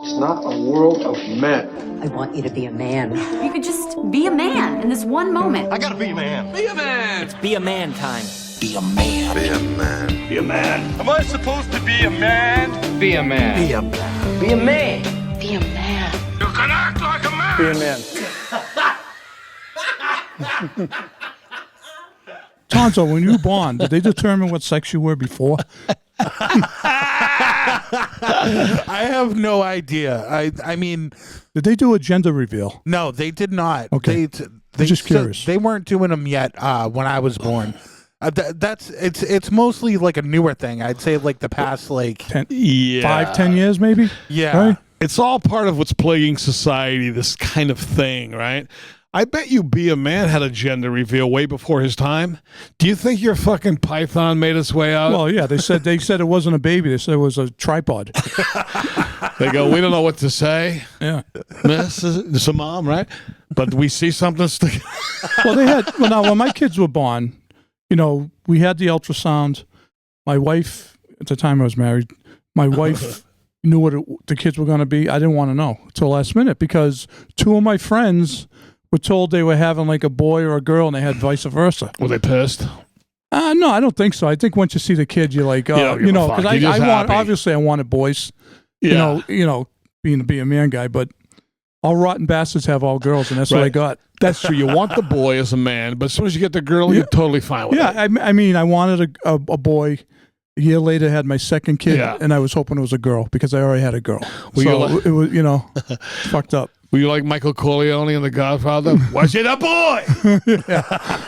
It's not a world of men. I want you to be a man. You could just be a man in this one moment. I gotta be a man. Be a man. It's be a man time. Be a man. Be a man. Be a man. Am I supposed to be a man? Be a man. Be a man. Be a man. Be a man. You can act like a man. Be a man. Tonzo, when you were born, did they determine what sex you were before? I have no idea. I mean, Did they do a gender reveal? no, they did not. Okay. They just curious. They weren't doing them yet when I was born. It's mostly like a newer thing. I'd say like the past like 10 years maybe? yeah. Right? It's all part of what's plaguing society, this kind of thing, right? I bet you Be a Man had a gender reveal way before his time. Do you think your fucking python made its way out? Well, yeah, they said it wasn't a baby. They said it was a tripod. They go, we don't know what to say. Yeah. This is a mom, right? But we see something. Well, now when my kids were born, you know, we had the ultrasound. My wife, at the time I was married, my wife knew what the kids were going to be. I didn't want to know until last minute because two of my friends were told they were having like a boy or a girl and they had vice versa. Were they pissed? No, I don't think so. I think once you see the kid, you're like, oh, you know, because obviously I wanted boys, Yeah. you know, being a man guy, but all rotten bastards have all girls, and that's what I got. That's true. You want the boy as a man, but as soon as you get the girl, you're totally fine with it. Yeah, I mean, I wanted a boy. A year later, I had my second kid, and I was hoping it was a girl because I already had a girl. It was, you know, fucked up. Were you like Michael Corleone in The Godfather? Was it a boy?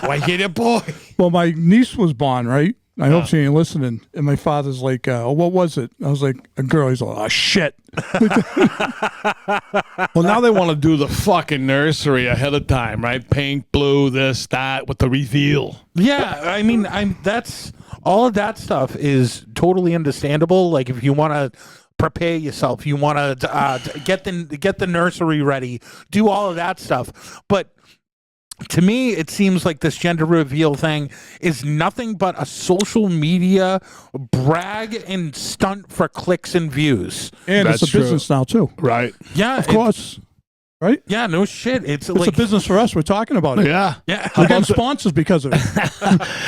Was it a boy? Well, my niece was born, right? I hope she ain't listening. And my father's like, oh, what was it? I was like, a girl. He's like, oh, shit. Well, now they want to do the fucking nursery ahead of time, right? Pink, blue, this, that, with the reveal. Yeah, I mean, that's all of that stuff is totally understandable. Like if you want to prepare yourself, you want to get the nursery ready, do all of that stuff. But to me, it seems like this gender reveal thing is nothing but a social media brag and stunt for clicks and views. And That's it's a business now too. Right. Yeah, Of course. Right? Yeah, no shit. It's It's like a business for us. We're talking about it. Yeah. Yeah. We're getting sponsors because of it.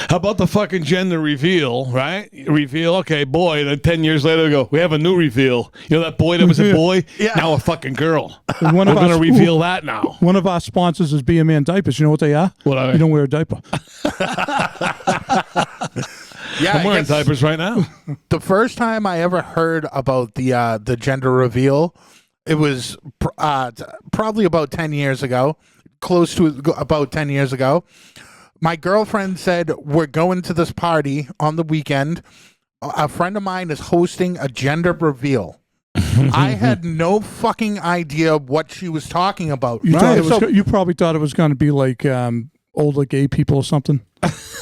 How about the fucking gender reveal, right? Reveal, okay, boy. Then 10 years later, we go, we have a new reveal. You know that boy that was a boy? Yeah. Now a fucking girl. And We're going to reveal that now. One of our sponsors is Be a Man Diapers. You know what they are? What are they? You don't wear a diaper. yeah, I'm wearing it's- diapers right now. The first time I ever heard about the gender reveal, it was probably about 10 years ago, close to about 10 years ago. My girlfriend said, we're going to this party on the weekend. A friend of mine is hosting a gender reveal. I had no fucking idea what she was talking about. You, you probably thought it was going to be like older gay people or something.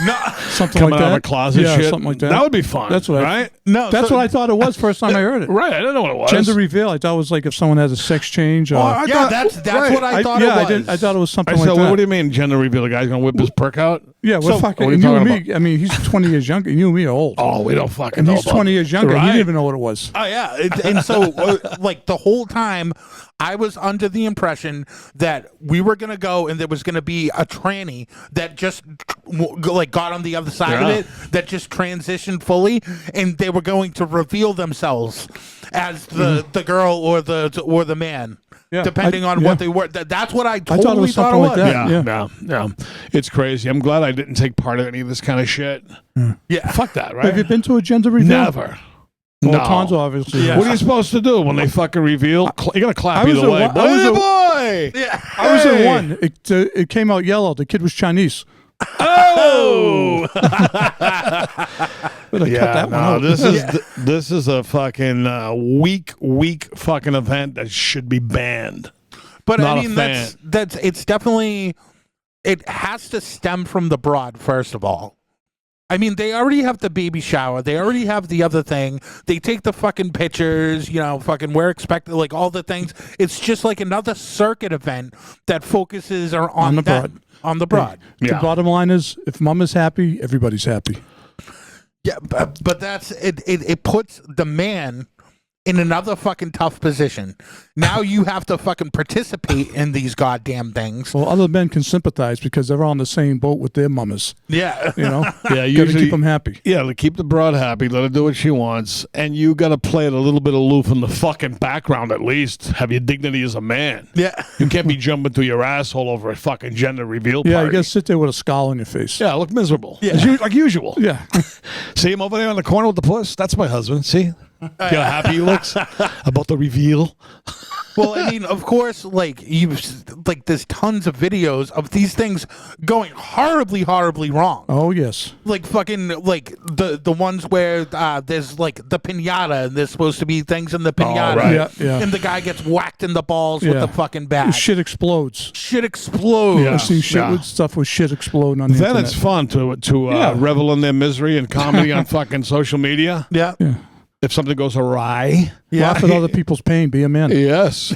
No, Something Coming like out that. of a closet yeah, shit. something like that. That would be fun. That's what right? That's what I thought it was first time I heard it. Right. I didn't know what it was. Gender reveal. I thought it was like if someone has a sex change. Or, that's what I thought it was. I thought it was something I said, like well, that. what do you mean gender reveal? The guy's going to whip his perk out? Yeah, we're fucking. what are you You and talking me. I mean, he's 20 years younger. You and me are old. Oh, we don't fucking and know he's about 20 years younger. Right. He didn't even know what it was. Oh yeah, and so like the whole time, I was under the impression that we were gonna go and there was gonna be a tranny that just like got on the other side of it, that just transitioned fully, and they were going to reveal themselves as the girl or the man. Yeah, depending on what they were. That's what I totally thought it was thought something it like was. that. Yeah. It's crazy. I'm glad I didn't take part of any of this kind of shit. Yeah. Fuck that, right? Have you been to a gender reveal? Never. Well, No. Tonzo obviously. What are you supposed to do when they fucking reveal? You're going to clap either way. Boy! Yeah. I was in one. It came out yellow. The kid was Chinese. Oh! But I cut that one out. This is a fucking weak fucking event that should be banned. But Not I a mean, fan. it's definitely, it has to stem from the broad, first of all. I mean, they already have the baby shower. They already have the other thing. They take the fucking pictures, fucking we're expected, like all the things. It's just like another circuit event that focuses on the that, broad. on the broad. The bottom line is, if mom is happy, everybody's happy. Yeah, but that's it. It puts the man in another fucking tough position. Now you have to fucking participate in these goddamn things. Well, other men can sympathize because they're on the same boat with their mamas. Yeah. You know? Yeah, You got to keep them happy. Yeah, to keep the broad happy, let her do what she wants, and you got to play it a little bit aloof in the fucking background at least. Have your dignity as a man. Yeah. You can't be jumping through your asshole over a fucking gender reveal party. Yeah, you got to sit there with a scowl on your face. Yeah, look miserable. Yeah. Like usual. Yeah. See him over there in the corner with the puss? That's my husband. See? See how happy he looks about the reveal? Well, I mean, of course, like there's tons of videos of these things going horribly, horribly wrong. Oh, yes. Like fucking like the ones where there's like the piñata and there's supposed to be things in the piñata, right. Yeah, yeah. and the guy gets whacked in the balls with Yeah. the fucking bat. Shit explodes. Shit explodes. Yeah. I've seen shit Yeah. with stuff with shit exploding on the Then internet. it's fun to Yeah. revel in their misery and comedy on fucking social media. Yeah. Yeah. If something goes awry. Yeah. Laugh at other people's pain. Be a man. Yes.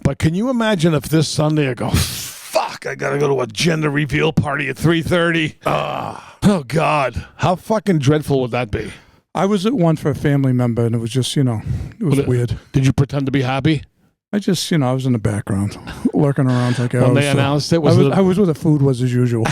But can you imagine if this Sunday I go, fuck, I got to go to a gender reveal party at 3:30. Oh, God. How fucking dreadful would that be? I was at one for a family member, and it was just, it was weird. Did you pretend to be happy? I just, I was in the background, lurking around like I When was. they announced it, I was where the food was as usual.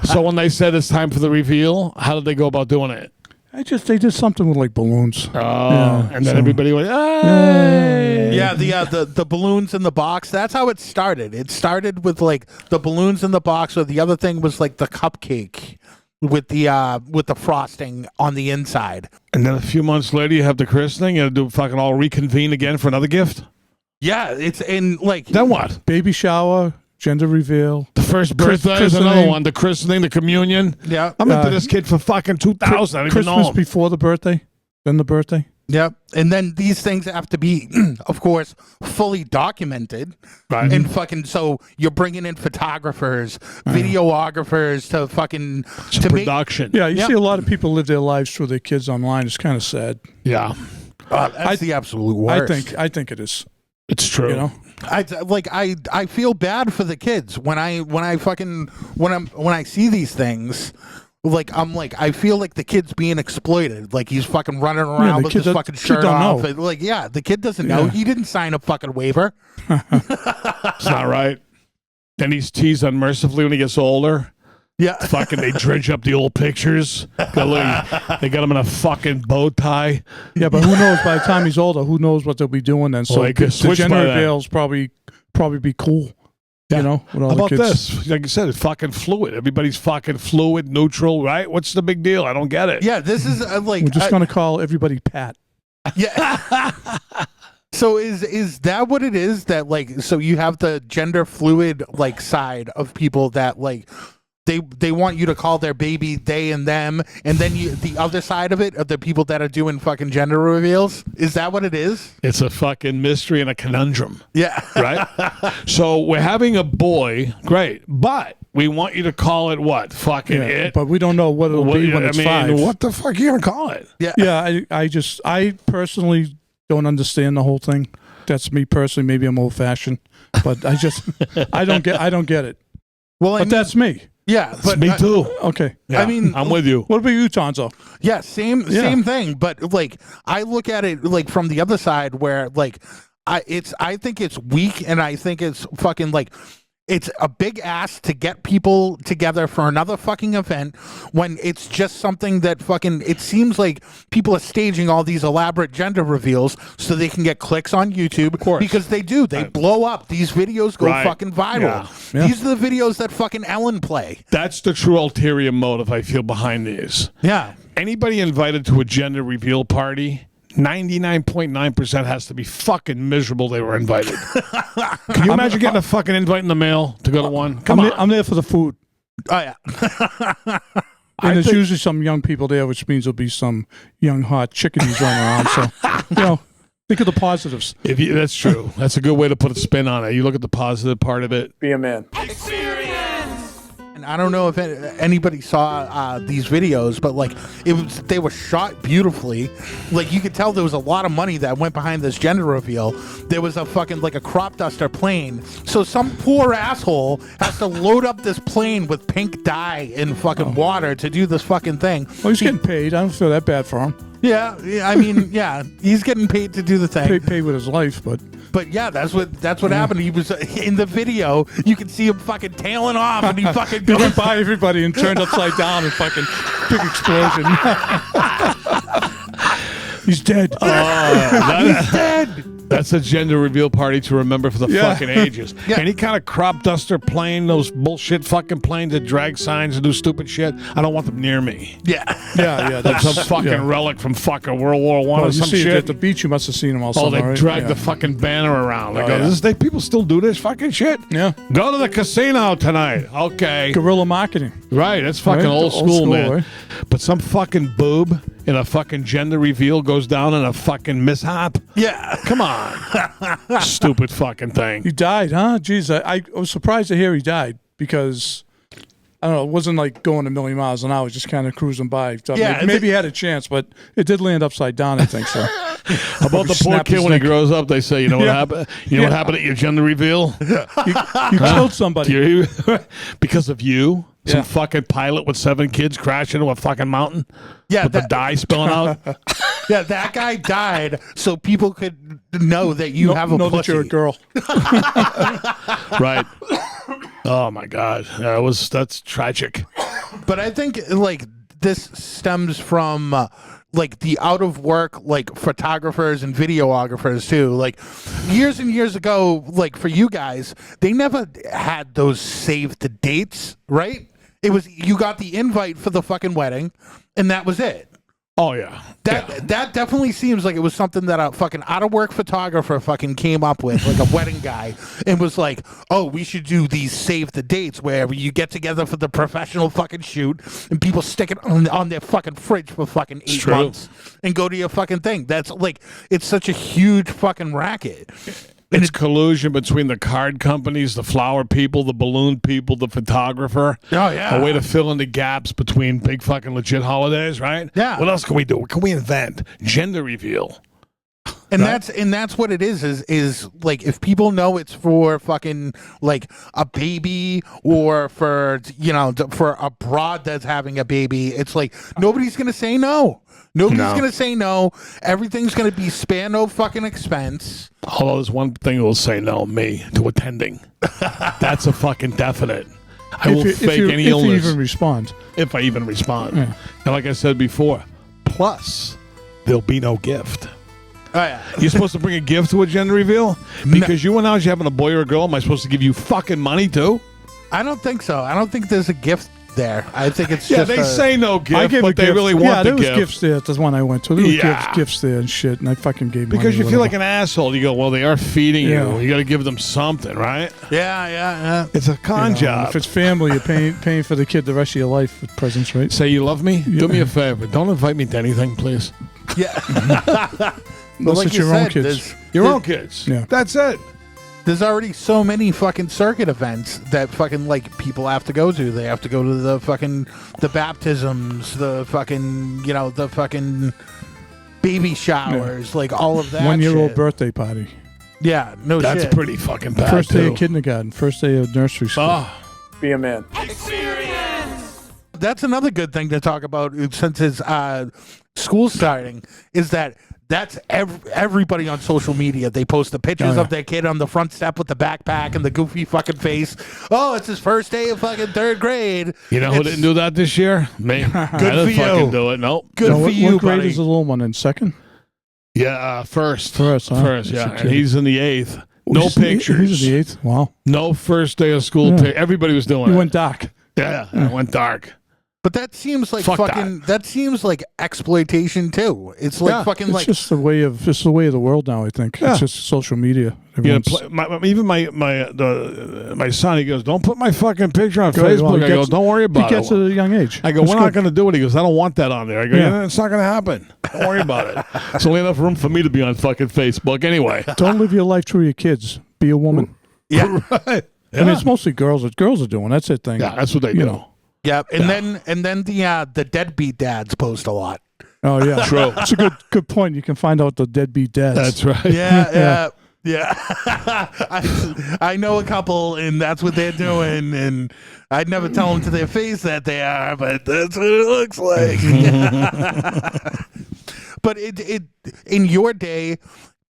So when they said it's time for the reveal, how did they go about doing it? They did something with like balloons. Oh, Yeah, and then so- everybody went, hey! Yeah, the balloons in the box. That's how it started. It started with like the balloons in the box, or the other thing was like the cupcake with the frosting on the inside. And then a few months later, you have the christening, and do fucking all reconvene again for another gift? Yeah, it's in like Then what? Baby shower, gender reveal. The first birthday is another one. The christening, the communion. yeah, I'm into this kid for fucking 2000. I don't even know Christmas him. before the birthday, then the birthday. yeah, and then these things have to be, of course, fully documented. Right. And fucking, so you're bringing in photographers, videographers to fucking It's a to make. production. Yeah, you Yep. see a lot of people live their lives through their kids online. It's kind of sad. Yeah. That's the absolute worst. I think it is. It's true. I feel bad for the kids when I see these things. I feel like the kid's being exploited. Like he's fucking running around the with kid his does- fucking kid shirt don't off. know. And, the kid doesn't know. Yeah. He didn't sign a fucking waiver. It's not right. Then he's teased unmercifully when he gets older. Yeah. Fucking, they dredge up the old pictures. They got him in a fucking bow tie. Yeah, but who knows? By the time he's older, who knows what they'll be doing then? So Well, they could the switch gender by then. reveals probably be cool. Yeah. With all How the about kids. this? Like you said, it's fucking fluid. Everybody's fucking fluid, neutral, right? What's the big deal? I don't get it. Yeah, this is We're just gonna call everybody Pat. yeah. So is that what it is? That so you have the gender fluid side of people that they want you to call their baby they and them, and then the other side of it are the people that are doing fucking gender reveals. Is that what it is? It's a fucking mystery and a conundrum, Yeah. right? So we're having a boy, great, but we want you to call it what? Fucking Yeah, it. but we don't know what it'll be when it's 5. what the fuck are you gonna call it? Yeah, I personally don't understand the whole thing. That's me personally. Maybe I'm old fashioned, but I don't get it. Well, But that's me. yeah, but Me too. Okay. Yeah, I mean, I'm with you. What about you, Tonzo? yeah, same thing. But I look at it from the other side where I think it's weak, and I think it's fucking it's a big ask to get people together for another fucking event when it's just something that fucking, it seems like people are staging all these elaborate gender reveals so they can get clicks on YouTube. Of course. Because they do. They blow up. These videos go Right. fucking viral. Yeah. These are the videos that fucking Ellen play. That's the true ulterior motive I feel behind these. Yeah. Anybody invited to a gender reveal party, 99.9% has to be fucking miserable they were invited. Can you imagine getting a fucking invite in the mail to go to one? Come on. I'm there for the food. Oh, yeah. And there's usually some young people there, which means there'll be some young hot chickadees running around. So, think of the positives. That's true. That's a good way to put a spin on it. You look at the positive part of it. Be a man. And I don't know if anybody saw these videos, but they were shot beautifully. You could tell there was a lot of money that went behind this gender reveal. There was a fucking a crop duster plane. So some poor asshole has to load up this plane with pink dye and fucking water to do this fucking thing. Well, he's getting paid. I don't feel that bad for him. Yeah, I mean, yeah, he's getting paid to do the thing. Pay with his life, but But that's what happened. He was in the video. You can see him fucking tailing off, and he fucking he goes went by everybody and turned upside down and fucking big explosion. He's dead. He's dead. That's a gender reveal party to remember for the fucking ages. Yeah. Any kind of crop duster plane, those bullshit fucking planes that drag signs and do stupid shit, I don't want them near me. Yeah. Yeah. That's some fucking relic from fucking World War One Oh, or you some see it shit. at the beach. You must have seen them all. Oh, they summer, right? drag Yeah. the fucking banner around. They Oh, go, yeah. people still do this fucking shit? Yeah. Go to the casino tonight. Okay. Guerrilla marketing. Right, that's fucking Right? old school, man. Right? But some fucking boob in a fucking gender reveal goes down in a fucking mishap. Yeah. Come on. Stupid fucking thing. He died, huh? Jeez, I was surprised to hear he died because I don't know. It wasn't like going a million miles an hour, just kind of cruising by. Thought Yeah, maybe he had a chance, but it did land upside down. I think so. How about the poor Snap kid his when he neck. grows up? They say, you know what Yeah. happened? You know what happened at your gender reveal? You killed somebody. Because of you? Yeah. Some fucking pilot with 7 kids crashed into a fucking mountain? Yeah, With the dye spilling out? Yeah, that guy died so people could know that you have a know pussy. that you're a girl. Right. Oh my God. That's tragic. But I think like this stems from like the out of work like photographers and videographers too. Like years and years ago, like for you guys, they never had those save the dates, right? It was you got the invite for the fucking wedding, and that was it. Oh, yeah. That definitely seems like it was something that a fucking out of work photographer fucking came up with, like a wedding guy, and was like, "Oh, we should do these save the dates where you get together for the professional fucking shoot, and people stick it on their fucking fridge for fucking 8 true. months and go to your fucking thing." That's like it's such a huge fucking racket. It's collusion between the card companies, the flower people, the balloon people, the photographer. Oh, yeah. A way to fill in the gaps between big fucking legit holidays, right? Yeah. What else can we do? What can we invent? Gender reveal. And that's what it is like if people know it's for fucking like a baby or for for a broad that's having a baby, it's like nobody's gonna say no. Nobody's gonna say no. Everything's gonna be spare no fucking expense. Although there's one thing that will say no, me, to attending. That's a fucking definite. I will fake any illness. If you even respond. If I even respond. Yeah. And like I said before, plus there'll be no gift. Oh yeah. You're supposed to bring a gift to a gender reveal? Because you announced you're having a boy or a girl, am I supposed to give you fucking money too? I don't think so. I don't think there's a gift there. I think it's Yeah, just they a, say no I gift, gave but a they gift. really Yeah, want there the was gift. gifts there. That's the one I went to. There was Yeah. gifts there and shit, and I fucking gave money. Because you feel like whatever. an asshole. You go, well, they are feeding Yeah. you. You got to give them something, right? yeah. It's a con You know, job. If it's family, you're paying for the kid the rest of your life with presents, right? Say you love me? Do me a favor. Don't invite me to anything, please. Yeah. Unless like it's you your own said, kids. Your own kids. Yeah. That's it. There's already so many fucking circuit events that fucking like people have to go to. They have to go to the baptisms, the fucking the fucking baby showers, like all of that. 1-year-old shit. birthday party. Yeah, no That's shit. pretty fucking bad. First day too. of kindergarten. First day of nursery school. Oh, Be a man. That's another good thing to talk about since it's school starting is that's everybody on social media. They post the pictures of their kid on the front step with the backpack and the goofy fucking face. Oh, it's his first day of fucking 3rd grade. you know who didn't do that this year? Me. I didn't for you. fucking do it. Nope. Good Now, for what, you, what grade buddy. is the little one in? Second? Yeah, first. First, huh? First, That's yeah. a And kid. he's in the 8th. No pictures. He's in the 8th. Wow. No first day of school. Yeah. Everybody was doing He it. went dark. Yeah, it went dark. But that seems like Fuck fucking. That seems like exploitation too. It's like fucking It's like. just the way of the world now. I think Yeah. it's just social media. You know, Everyone's- even my son, he goes, "Don't put my fucking picture on Well, Facebook." he I go, gets- "Don't worry He about gets it." at a young age. I go, That's "We're not good. going to do it." He goes, "I don't want that on there." I go, Yeah. "Yeah, it's not going to happen. Don't worry about it. It's only enough room for me to be on fucking Facebook anyway." Don't live your life through your kids. Be a woman. Yeah, Right. I mean, it's mostly girls. What girls are doing. That's their thing. Yeah, that's what they You do. know. yeah, and then the deadbeat dads post a lot. Oh yeah, True. It's a good point. You can find out the deadbeat dads. That's right. Yeah. I know a couple, and that's what they're doing, and I'd never tell them to their face that they are, but that's what it looks like. But it in your day,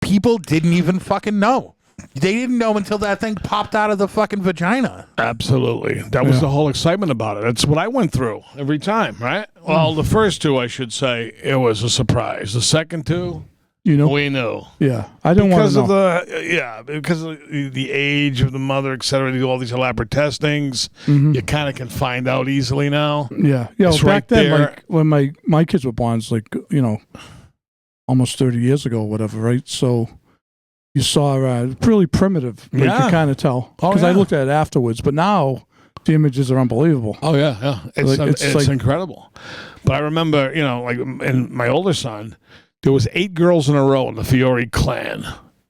people didn't even fucking know. They didn't know until that thing popped out of the fucking vagina. Absolutely. That was the whole excitement about it. That's what I went through every time, right? Well, the first two, I should say, it was a surprise. The second two, You know? we knew. Yeah. I didn't want Because to of know. because of the age of the mother, et cetera, they do all these elaborate testings. You kind of can find out easily now. Yeah. Yeah. It's Well, right back then, there. like when my kids were born, it's like, you know, almost 30 years ago or whatever, right? So you saw really primitive. You Yeah. could kind of tell. Oh, Because I yeah. looked at it afterwards. But now the images are unbelievable. Oh, yeah. It's, Like, it's it's like- incredible. But I remember, you know, like in my older son, there was 8 girls in a row in the Fiore clan,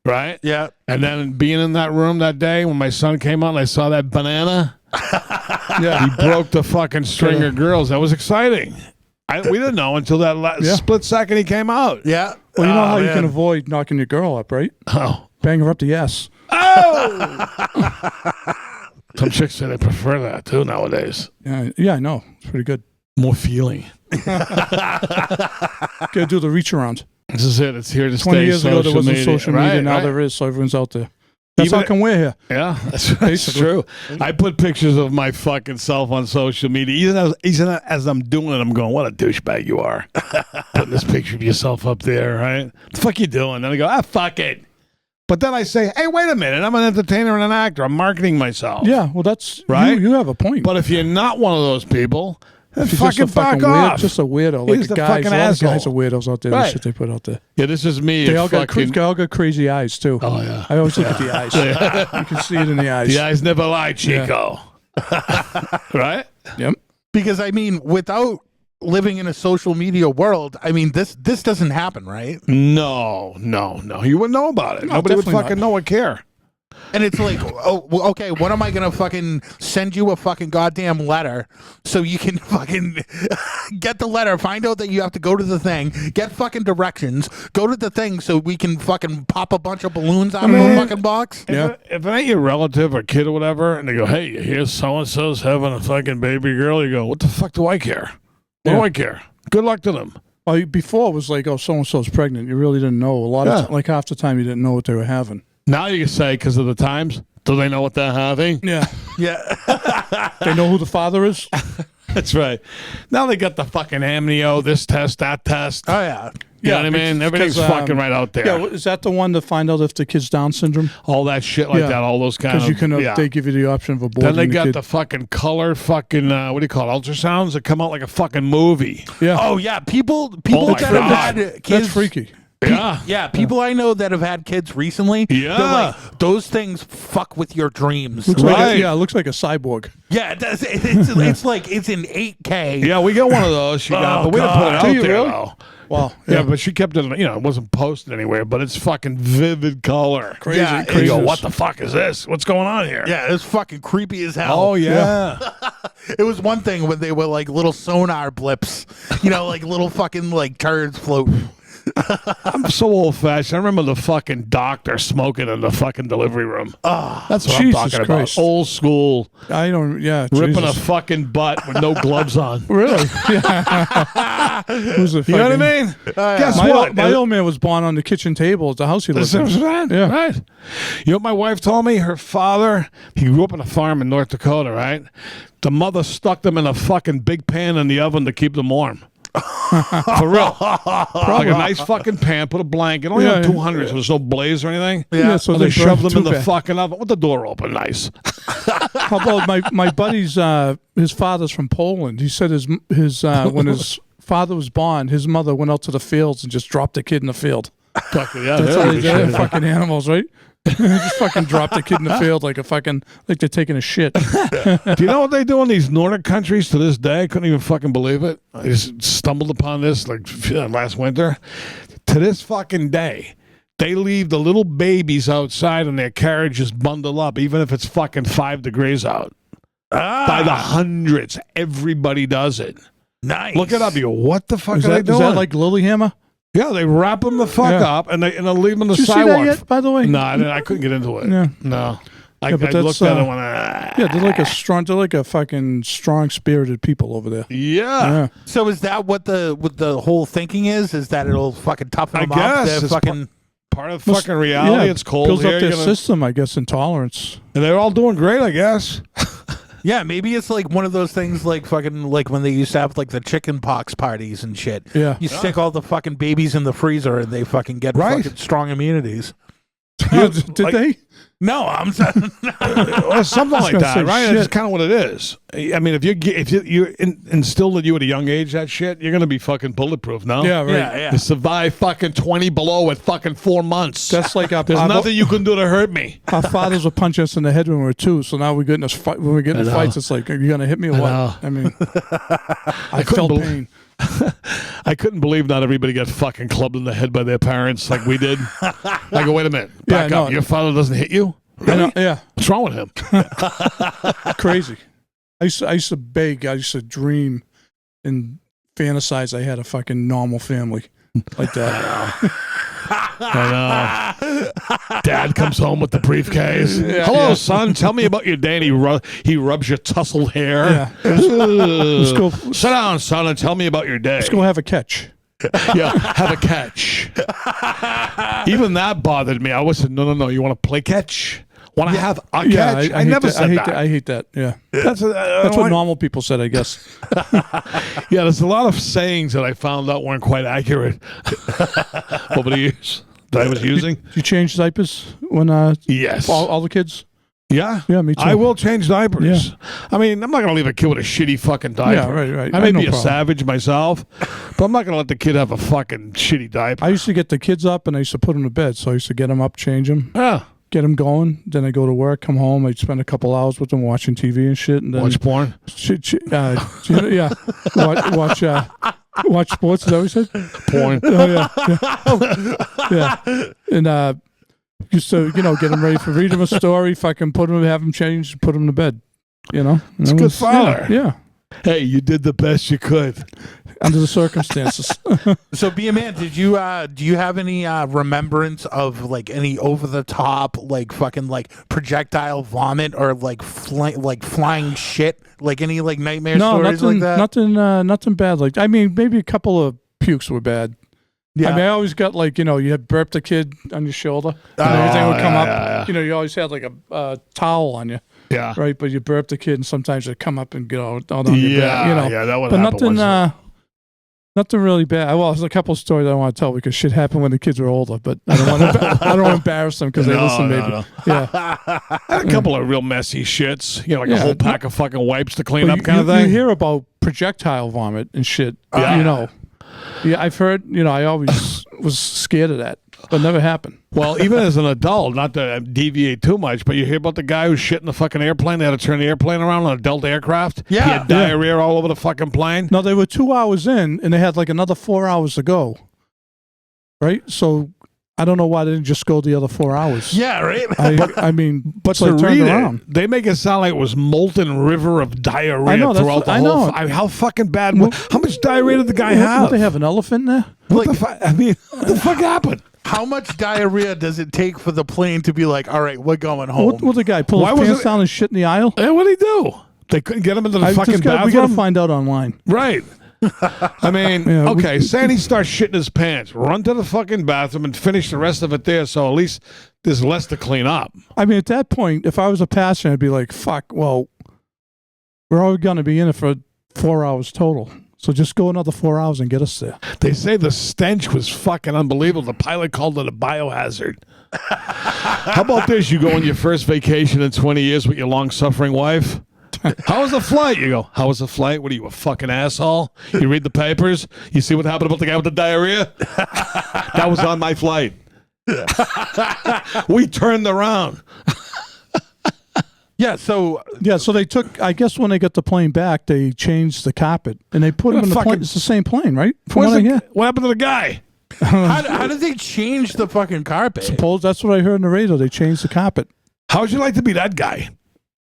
right? Yeah. And then being in that room that day when my son came out and I saw that banana, Yeah. he broke the fucking string of girls. That was exciting. We didn't know until that split second he came out. Yeah. Well, you know how you man. can avoid knocking your girl up, right? Oh. Bang her up the ass. Some chicks say they prefer that too nowadays. Yeah, I know. It's pretty good. More feeling. Gotta do the reach around. This is it. It's here to 20 stay. years ago, there wasn't social media. Right, Now right. there is, so everyone's out there. That's Even- how come we're here. Yeah, that's true. I put pictures of my fucking self on social media. Even as I'm doing it, I'm going, what a douchebag you are. Putting this picture of yourself up there, right? What the fuck you doing? Then I go, fuck it. But then I say, hey, wait a minute. I'm an entertainer and an actor. I'm marketing myself. Yeah, well, that's Right? You have a point. But if you're not one of those people, then She's fucking just a fucking back weird, off. just a weirdo. He's Like the the guys, fucking a lot of asshole. guys are weirdos out there. Right. The shit they put out there. Yeah, this is me. They all fucking, got crazy eyes too. Oh, yeah. I always look at the eyes. You can see it in the eyes. The eyes never lie, Chico. Right? Yep. Because I mean, without living in a social media world, I mean, this doesn't happen, right? No. You wouldn't know about it. No, Nobody would definitely fucking not. know or care. And it's like, oh, well, okay, what am I gonna fucking send you a fucking goddamn letter so you can fucking get the letter, find out that you have to go to the thing, get fucking directions, go to the thing so we can fucking pop a bunch of balloons out of a fucking box? Yeah. If it ain't your relative or kid or whatever, and they go, hey, here's so-and-so's having a fucking baby girl, you go, what the fuck do I care? What do I care? Good luck to them. Well, before it was like, oh, so and so's pregnant. You really didn't know. A lot of like half the time you didn't know what they were having. Now you can say, because of the times, do they know what they're having? Yeah. Yeah. They know who the father is. That's right. Now they got the fucking amnio, this test, that test. Oh yeah. You know what I mean? Everything's fucking right out there. Yeah, is that the one to find out if the kid's Down syndrome? All that shit like Yeah. that, all those kind of. Because you can, yeah. they give you the option of aborting Then they the got kid. the fucking color fucking, what do you call it, ultrasounds that come out like a fucking movie. Yeah. Oh yeah. People Oh my that have God. had kids. That's freaky. Yeah. Yeah, people I know that have had kids recently. Yeah. they're like, those things fuck with your dreams. Looks like Right. it looks like a cyborg. Yeah, it does. It's like it's in 8K. Yeah, we got one of those. She got, but we didn't put it God. out Do you there, really? though. Wow. Yeah, but she kept it, it wasn't posted anywhere, but it's fucking vivid color. Crazy. Yeah, And you go, crazy. what the fuck is this? What's going on here? Yeah, it's fucking creepy as hell. Oh, yeah. It was one thing when they were like little sonar blips, like little fucking like turds floating. I'm so old fashioned. I remember the fucking doctor smoking in the fucking delivery room. Oh, That's what Jesus I'm talking Christ. about. Old school, I don't. Yeah. ripping a Jesus. fucking butt with no gloves on. Really? Yeah. Who's the You know what I fucking- mean? Guess My, what? my old man was born on the kitchen table at the house he lived in. Right. Yeah. Right. You know what my wife told me? Her father, he grew up on a farm in North Dakota, right? The mother stuck them in a fucking big pan in the oven to keep them warm. For real. Like a nice fucking pan, put a blanket. Only Yeah, on yeah. 200, so there's no blaze or anything. Yeah, so And they they shoved them in the too bad. fucking oven with the door open. Nice. How about my buddy's his father's from Poland. He said his when his father was born, his mother went out to the fields and just dropped the kid in the field. Fuck yeah, That's how they yeah. did it. Fucking animals, right? Just fucking drop the kid in the field like they're taking a shit. Do you know what they do in these Nordic countries to this day? I couldn't even fucking believe it. I just stumbled upon this like last winter. To this fucking day, they leave the little babies outside in their carriages bundled up, even if it's fucking 5 degrees out. By the hundreds. Everybody does it. nice. Look it up. You go, what the fuck Is are they that, doing? is that like Lilyhammer? Yeah, they wrap them the fuck Yeah. up and they leave them on the Did you see sidewalk. that yet, by the way? No, I couldn't get into it. Yeah. No. I but that's, looked at it and went, ah. Yeah, they're like a fucking strong-spirited people over there. Yeah. So is that what the whole thinking is? Is that it'll fucking toughen them up? guess They're it's fucking. Part of fucking reality. Yeah, It's cold builds here. up their you're gonna- system, I guess, intolerance. and they're all doing great, I guess. Yeah, maybe it's like one of those things like fucking like when they used to have like the chicken pox parties and shit. Yeah. You stick all the fucking babies in the freezer and they fucking get Right. fucking strong immunities. Did they? No, I'm saying Or something like gonna that, say right? shit. That's kind of what it is. I mean, if you instilled in you at a young age that shit, you're gonna be fucking bulletproof. No, Yeah, right. yeah. You survive fucking 20 below at fucking 4 months. That's like There's nothing you can do to hurt me. our fathers would punch us in the head when we were 2, so now we get in this fight. When we get in know. fights, it's like, are you gonna hit me or what? know. I mean, I couldn't felt believe- pain. I couldn't believe not everybody got fucking clubbed in the head by their parents like we did. I go, wait a minute, Yeah, back no. up. Your father doesn't hit you? I know, yeah, What's wrong with him? crazy. I used to beg. I used to dream and fantasize I had a fucking normal family like that. I know. Dad comes home with the briefcase. Hello, yeah. son. Tell me about your day. And he rubs your tousled hair. Yeah. Let's go. Sit down, son, and tell me about your day. Let's go have a catch. Yeah, have a catch. Even that bothered me. I always said, no. You want to play catch? Want to have a Yeah, catch? I I never hate said that. that. I hate that. Yeah, That's what normal people said, I guess. Yeah, there's a lot of sayings that I found out weren't quite accurate over the years that I was using. You change diapers when Yes. all the kids? Yeah. Yeah, me too. I will change diapers. Yeah. I mean, I'm not going to leave a kid with a shitty fucking diaper. Yeah, right. I I may have no be a problem. savage myself, but I'm not going to let the kid have a fucking shitty diaper. I used to get the kids up and I used to put them to bed. So I used to get them up, change them, Yeah. get them going. Then I go to work, come home. I'd spend a couple hours with them watching TV and shit. And then Watch porn. yeah, watch sports. Is that what you said? Porn. Oh yeah, and used to get them ready for read them a story, fucking put them, have them changed, put them to bed. It's a good father. Yeah, Hey, you did the best you could. under the circumstances. So, be a man. Did you do you have any remembrance of like any over the top like fucking like projectile vomit or like flying shit, like any like nightmare No, stories like that? nothing bad. Like I mean, maybe a couple of pukes were bad. Yeah. I mean, I always got like you had burped a kid on your shoulder, and everything would come up. yeah. You always had like a towel on you, Yeah. right? But you burped a kid, and sometimes it'd come up and get all on your back. Yeah, that would But happen. nothing really bad. Well, there's a couple of stories I don't want to tell because shit happened when the kids were older. But I don't want to. I don't want to embarrass them because they listen. Maybe. No. Yeah. I had a couple of real messy shits. Like a Yeah. whole pack of fucking wipes to clean Well, up kind of thing. You hear about projectile vomit and shit. Yeah. Yeah, I've heard. I always was scared of that, but never happened. Well, even as an adult, not to deviate too much, but you hear about the guy who shit in the fucking airplane. They had to turn the airplane around on a Delta aircraft. Yeah. He had diarrhea all over the fucking plane. No, they were 2 hours in, and they had like another 4 hours to go. Right, so I don't know why they didn't just go the other 4 hours. Yeah, right. I mean, But so to I turned read around. it, they make it sound like it was molten river of diarrhea I know, that's throughout what- the I whole. know. How fucking bad? Well, How much diarrhea did the guy Would have? they have an elephant in there? What the fuck? I mean, what the fuck happened? How much diarrhea does it take for the plane to be like, all right, we're going home? What would the guy pull Why his was pants it- down and shit in the aisle? Hey, what did he do? They couldn't get him into the fucking We got to bathroom. find out online. Right. I mean, Yeah, okay, Sandy starts shitting his pants. Run to the fucking bathroom and finish the rest of it there, so at least there's less to clean up. I mean, at that point, if I was a passenger, I'd be like, fuck, well, we're all going to be in it for 4 hours total. So just go another 4 hours and get us there. They say the stench was fucking unbelievable. The pilot called it a biohazard. How about this? You go on your first vacation in 20 years with your long-suffering wife. How was the flight? You go, how was the flight? What are you, a fucking asshole? You read the papers? You see what happened about the guy with the diarrhea? That was on my flight. We turned around. Yeah, so So they took, I guess when they got the plane back, they changed the carpet. And they put him in the plane. It's the same plane, right? From what I hear. What happened to the guy? how did they change the fucking carpet? Suppose that's what I heard in the radio. They changed the carpet. How would you like to be that guy?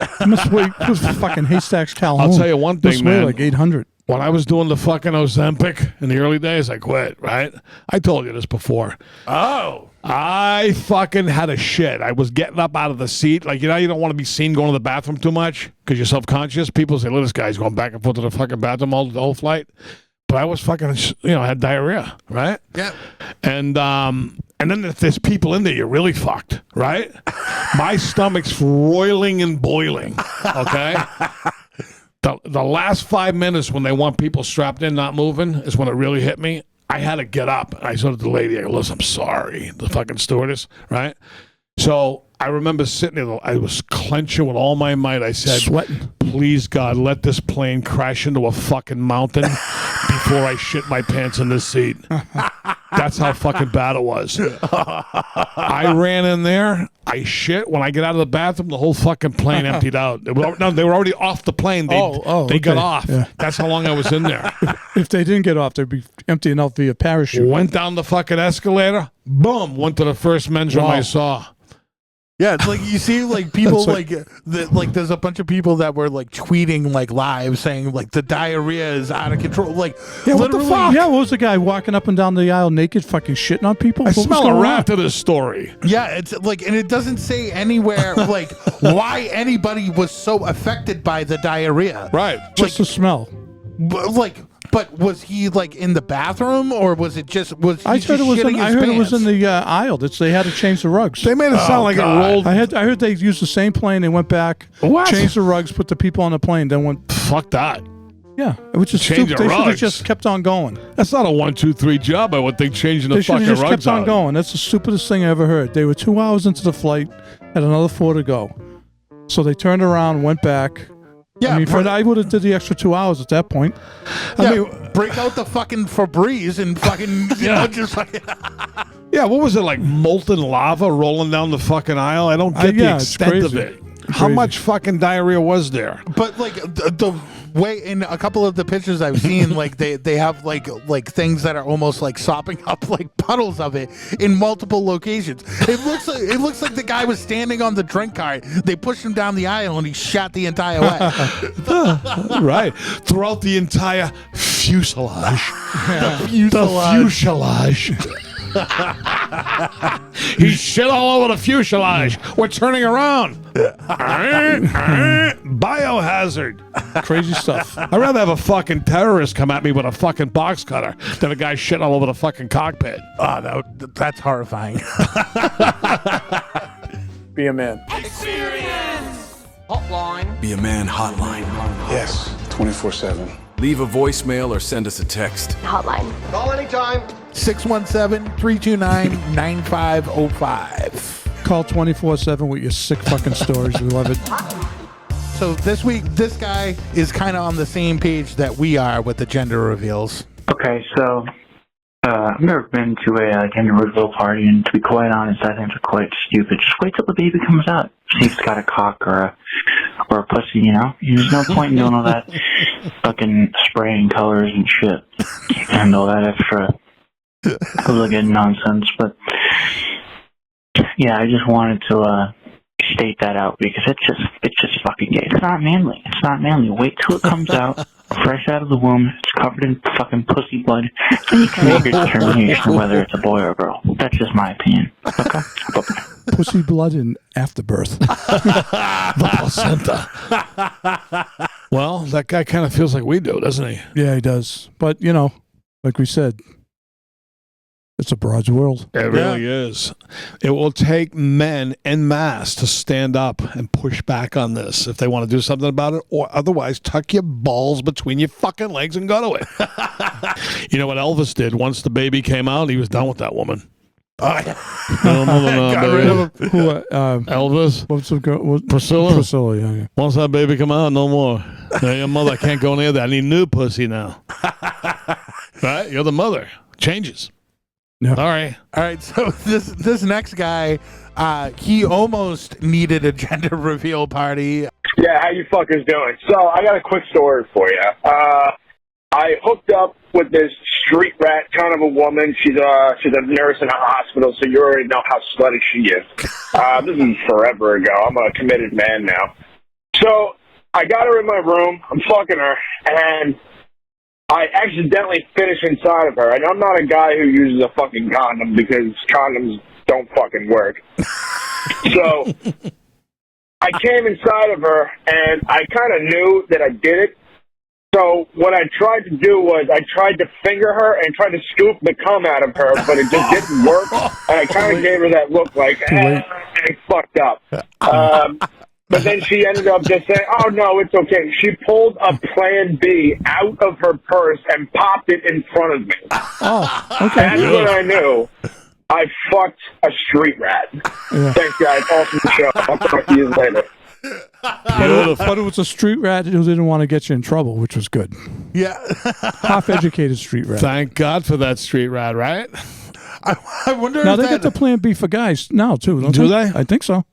It must weigh, it was fucking Haystacks Calhoun. I'll tell you one thing, Must weigh man. like 800. when I was doing the fucking Ozempic in the early days, I quit, right? I told you this before. Oh. I fucking had a shit. I was getting up out of the seat. Like, you know, you don't want to be seen going to the bathroom too much because you're self-conscious. People say, look, this guy's going back and forth to the fucking bathroom the whole flight. But I was fucking, you know, I had diarrhea, right? Yeah. And then if there's people in there, you're really fucked, right? My stomach's roiling and boiling, okay? The last 5 minutes when they want people strapped in, not moving, is when it really hit me. I had to get up. I said to the lady, I go, listen, I'm sorry. The fucking stewardess, right? So I remember sitting there. I was clenching with all my might. I said, Sweating. please, God, let this plane crash into a fucking mountain before I shit my pants in this seat. That's how fucking bad it was. I ran in there. I shit. When I get out of the bathroom, the whole fucking plane emptied out. They were already off the plane. They okay. got off. Yeah. That's how long I was in there. If they didn't get off, they'd be emptying out via parachute. Went down the fucking escalator. Boom. Went to the first men's room I saw. Yeah, it's like you see, like people like there's a bunch of people that were like tweeting like live saying like the diarrhea is out of control. Like, Yeah, what the literally- fuck? Yeah, what was the guy walking up and down the aisle naked, fucking shitting on people? I What was smell going a on? rat to this story. Yeah, it's like, and it doesn't say anywhere like why anybody was so affected by the diarrhea. Right. Just the smell. But was he like in the bathroom or was he I just heard it was. shitting I his heard it was in pants? the aisle. They had to change the rugs. They made it sound like God. it rolled. I heard they used the same plane. They went back, What? changed the rugs, put the people on the plane, then went. Fuck that. Yeah, which is Change stupid. the They should have rugs. just kept on going. That's not a 1, 2, 3 job. I would think changing the They should fucking have just rugs kept on out. going. That's the stupidest thing I ever heard. They were 2 hours into the flight, had another 4 to go, so they turned around, went back. Yeah, I mean, I would have did the extra 2 hours at that point. I mean, break out the fucking Febreze and fucking you know, just like Yeah, what was it, like molten lava rolling down the fucking aisle? I don't get the yeah, it's extent of crazy. it. How much fucking diarrhea was there? But like the way in a couple of the pictures I've seen, like they have like things that are almost like sopping up like puddles of it in multiple locations. It looks like the guy was standing on the drink cart. They pushed him down the aisle and he shot the entire way. Right. Throughout the entire fuselage. The The fuselage. fuselage. He shit all over the fuselage. We're turning around. Biohazard. Crazy stuff. I'd rather have a fucking terrorist come at me with a fucking box cutter than a guy shitting all over the fucking cockpit. Oh, that's horrifying. Be a man. Be a Man hotline. Yes, 24/7. Leave a voicemail or send us a text. Hotline. 617-329-9505. Call 24/7 with your sick fucking stories. We love it. So this week, this guy is kind of on the same page that we are with the gender reveals. Okay, so I've never been to a gender reveal party, and to be quite honest, I think they're quite stupid. Just wait till the baby comes out. See if it's got a cock or a pussy, you know? There's no point in doing all that fucking spraying colors and shit and all that extra hooligan nonsense. But yeah, I just wanted to state that out because it's just fucking gay. It's not manly. It's not manly. Wait till it comes out, fresh out of the womb. It's covered in fucking pussy blood. Then you can make your determination whether it's a boy or a girl. That's just my opinion. Okay? Bye-bye. Pussy blood and afterbirth. The placenta. Well, that guy kind of feels like we do, doesn't he? Yeah, he does. But, you know, like we said, it's a broad's world. It really is. It will take men en masse to stand up and push back on this if they want to do something about it, or otherwise tuck your balls between your fucking legs and go to it. You know what Elvis did? Once the baby came out, he was done with that woman. Oh, yeah. Got rid of him. Who, Elvis? what's the girl? Priscilla? Priscilla, yeah. Once that baby come out, no more. Now your mother can't go near that. I need new pussy now. Right? You're the mother. Changes. Yeah. All right. So this next guy, he almost needed a gender reveal party. Yeah, how you fuckers doing? So, I got a quick story for you. I hooked up with this street rat kind of a woman. She's a nurse in a hospital, so you already know how slutty she is. This is forever ago. I'm a committed man now. So, I got her in my room. I'm fucking her, and I accidentally finish inside of her, and I'm not a guy who uses a fucking condom because condoms don't fucking work. So I came inside of her, and I kind of knew that I did it. So what I tried to do was I tried to finger her and tried to scoop the cum out of her, but it just didn't work. And I kind of gave her that look like, I fucked up. But then she ended up just saying, oh, no, it's okay. She pulled a Plan B out of her purse and popped it in front of me. Oh, okay. That's when I knew I fucked a street rat. Yeah. Thanks, guys. Awesome show. I'll talk to you later. But it was a street rat who didn't want to get you in trouble, which was good. Yeah. Half-educated street rat. Thank God for that street rat, right? I wonder Now if they that... get the Plan B for guys now too, don't Do they? I think so.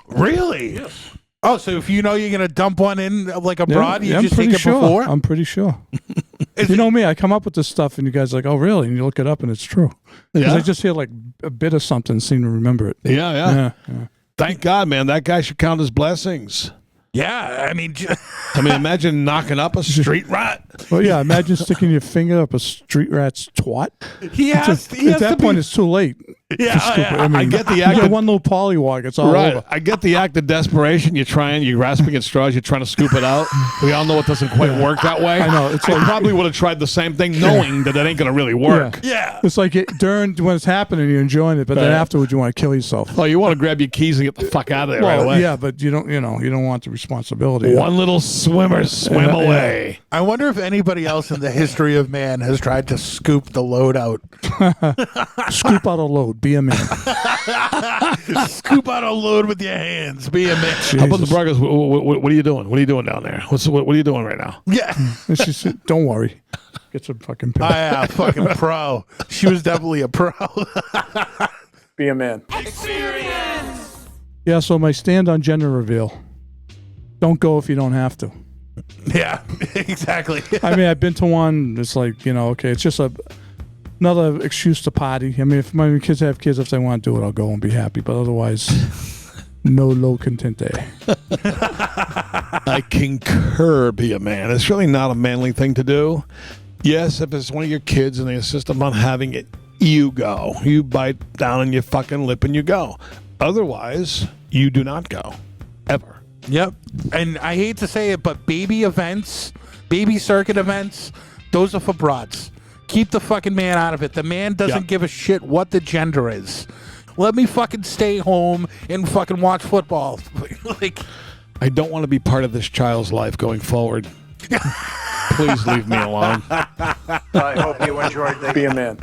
Really? Yes. Oh, so if you know you're going to dump one in like abroad, Yeah, you just take it sure. before? I'm pretty sure. You know me, I come up with this stuff and you guys are like, oh, really? And you look it up and it's true. Because Yeah. I just hear like a bit of something and seem to remember it. Yeah. Yeah. Thank God, man. That guy should count as blessings. Yeah, I mean... Imagine knocking up a street rat. Well, yeah, imagine sticking your finger up a street rat's twat. At At that point, it's too late. Yeah, to scoop it. I mean, I get the you act get of- one little polywog, it's all Right. over. I get the act of desperation. You're grasping at straws. You're trying to scoop it out. We all know it doesn't quite work that way. I know. It's I like- probably would have tried the same thing knowing that ain't going to really work. Yeah. It's like during when it's happening, you're enjoying it, but then Right. afterwards, you want to kill yourself. Oh, you want to grab your keys and get the fuck out of there right Well, away. yeah, but you don't want the responsibility. One little swimmer swim Yeah. away. I wonder if anybody else in the history of man has tried to scoop the load out. Scoop out a load. Be a man. Scoop out a load with your hands. Be a man. How about the Bragas? What are you doing? What are you doing down there? What are you doing right now? Yeah. And she said, don't worry. Get some fucking pill. Yeah, fucking pro. She was definitely a pro. Be a man. Yeah, so my stand on gender reveal. Don't go if you don't have to. Yeah, exactly. I mean, I've been to one. It's like, okay, it's just another excuse to party. I mean, if my kids have kids, if they want to do it, I'll go and be happy. But otherwise, no lo contente. I concur, be a man. It's really not a manly thing to do. Yes, if it's one of your kids and they insist upon having it, you go. You bite down on your fucking lip and you go. Otherwise, you do not go. Ever. Yep. And I hate to say it, but baby events, baby circuit events, those are for broads. Keep the fucking man out of it. The man doesn't give a shit what the gender is. Let me fucking stay home and fucking watch football. Like, I don't want to be part of this child's life going forward. Please leave me alone. I hope you enjoyed the Be a Man.